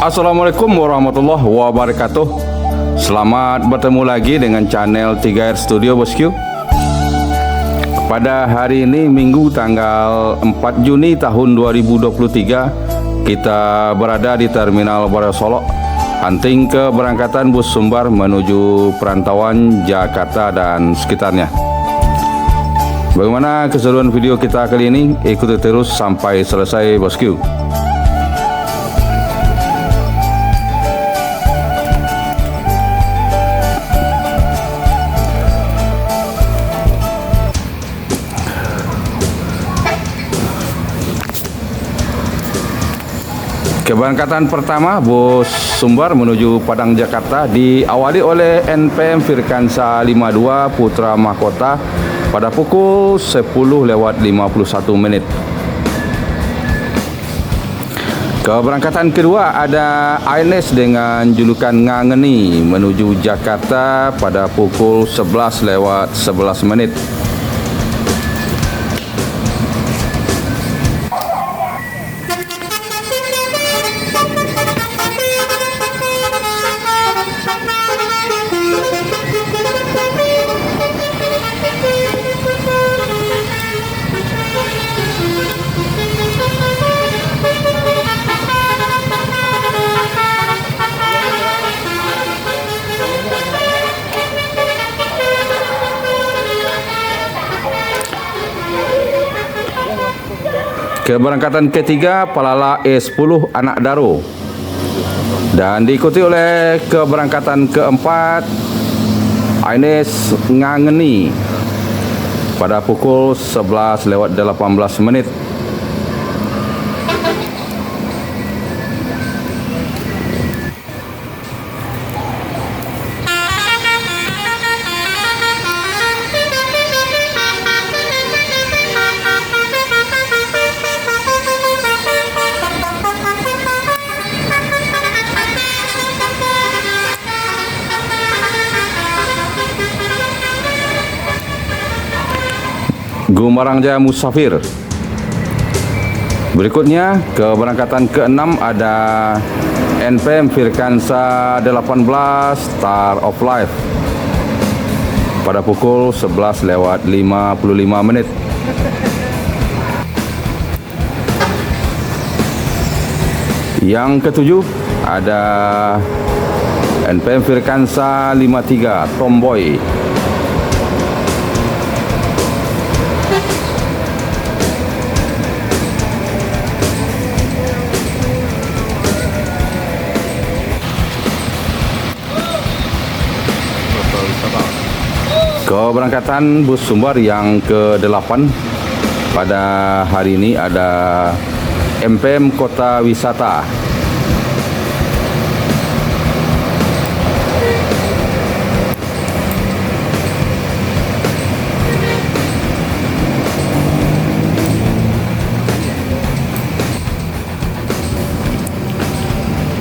Assalamualaikum warahmatullahi wabarakatuh. Selamat bertemu lagi dengan channel 3R Studio Bosku. Pada hari ini Minggu tanggal 4 Juni tahun 2023, kita berada di Terminal Boreo Solok, hunting keberangkatan bus Sumbar menuju perantauan Jakarta dan sekitarnya. Bagaimana keseruan video kita kali ini? Ikuti terus sampai selesai bosku. Keberangkatan pertama bus Sumbar menuju Padang Jakarta diawali oleh NPM Firkansa 52 Putra Mahkota pada pukul 10:51. Keberangkatan kedua ada Ines dengan julukan Ngangeni menuju Jakarta pada pukul 11:11. Keberangkatan ketiga Palala E10 Anak Daro, dan diikuti oleh keberangkatan keempat Ines Ngangeni pada pukul 11:18. Gumarang Jaya Musafir. Berikutnya keberangkatan ke-6 ada NPM Firkansa 18 Star of Life pada pukul 11:55. Yang ketujuh ada NPM Firkansa 53 Tomboy. Keberangkatan bus Sumbar yang ke-8 pada hari ini ada MPM Kota Wisata.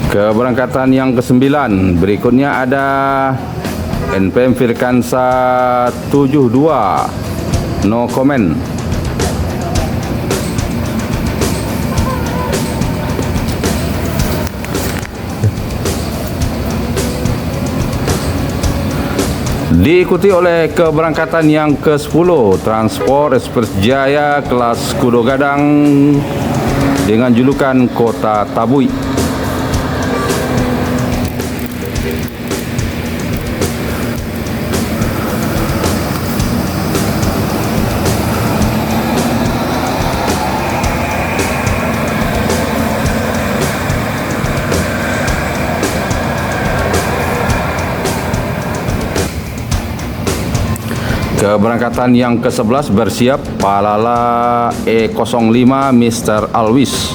Keberangkatan yang ke-9 berikutnya ada NPM Firkansa 72 No Comment. Diikuti oleh keberangkatan yang ke-10 Transport Express Jaya kelas Kudo Gadang dengan julukan Kota Tabui. Keberangkatan yang ke-11 bersiap Palala E05 Mr. Alwis.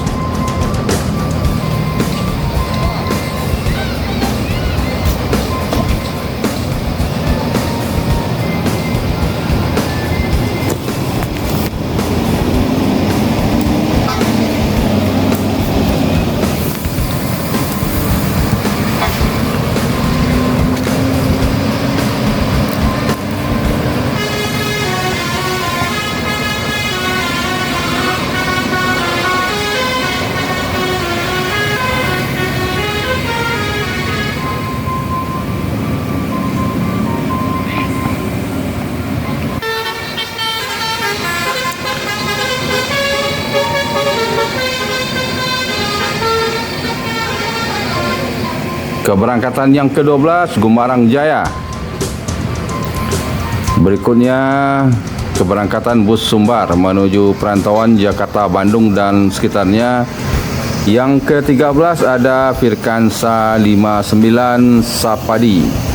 Keberangkatan yang ke-12 Gumarang Jaya. Berikutnya keberangkatan bus Sumbar menuju perantauan Jakarta, Bandung dan sekitarnya. Yang ke-13 ada Firkansa 59 Sapadi.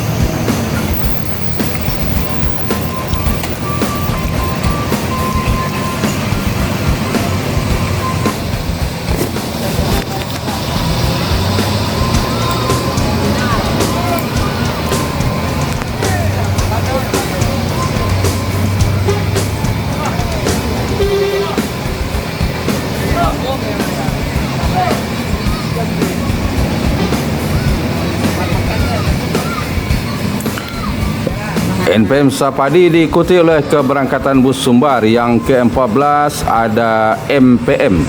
NPM Sapadi diikuti oleh keberangkatan bus Sumbar. Yang ke-14 ada MPM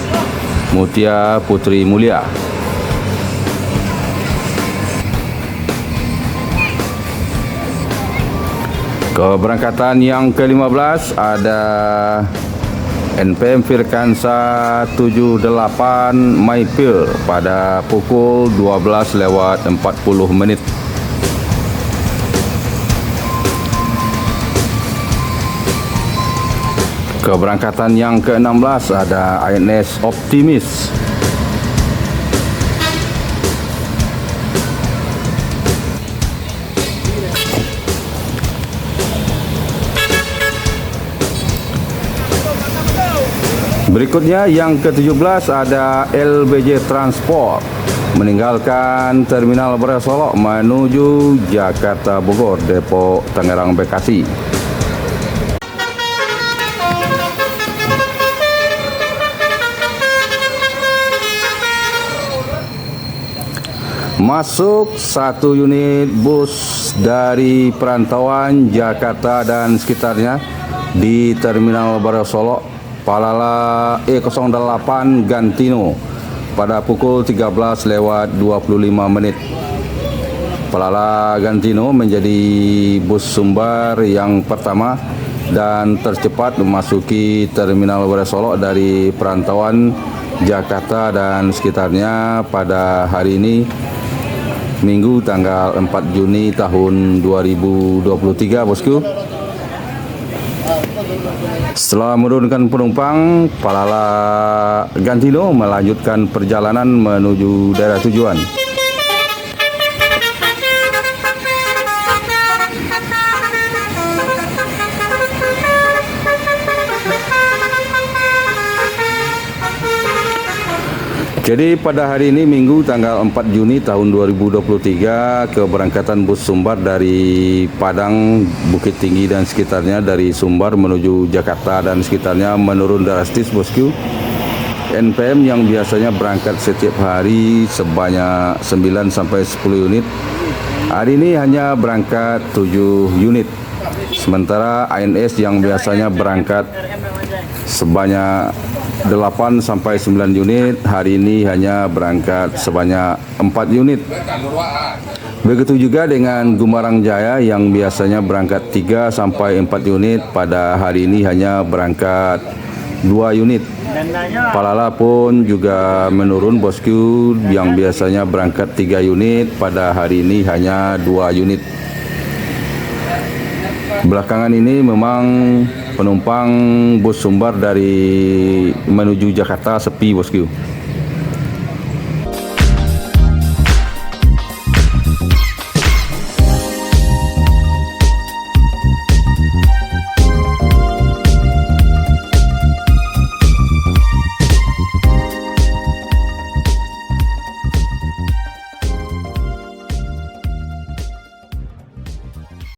Mutia Putri Mulia. Keberangkatan yang ke-15 ada NPM Firkansa 78 Maipil pada pukul 12:40. Keberangkatan yang ke-16 ada INS Optimis. Berikutnya yang ke-17 ada LBJ Transport meninggalkan Terminal Borea Solok menuju Jakarta Bogor, Depok, Tangerang, Bekasi. Masuk 1 unit bus dari perantauan Jakarta dan sekitarnya di Terminal Borea Solok Palala E08 Gantino pada pukul 13:25. Palala Gantino menjadi bus Sumbar yang pertama dan tercepat memasuki Terminal Borea Solok dari perantauan Jakarta dan sekitarnya pada hari ini, Minggu tanggal 4 Juni tahun 2023, bosku. Setelah menurunkan penumpang, Palala Gantino melanjutkan perjalanan menuju daerah tujuan. Jadi pada hari ini Minggu tanggal 4 Juni tahun 2023, keberangkatan bus Sumbar dari Padang, Bukit Tinggi dan sekitarnya, dari Sumbar menuju Jakarta dan sekitarnya menurun drastis, bosku. NPM yang biasanya berangkat setiap hari sebanyak 9 sampai 10 unit, hari ini hanya berangkat 7 unit. Sementara INS yang biasanya berangkat sebanyak 8 sampai 9 unit, hari ini hanya berangkat sebanyak 4 unit. Begitu juga dengan Gumarang Jaya yang biasanya berangkat 3 sampai 4 unit, pada hari ini hanya berangkat 2 unit. Palala pun juga menurun, bosku, yang biasanya berangkat 3 unit, pada hari ini hanya 2 unit. Belakangan ini memang penumpang bus Sumbar dari menuju Jakarta sepi, bosku.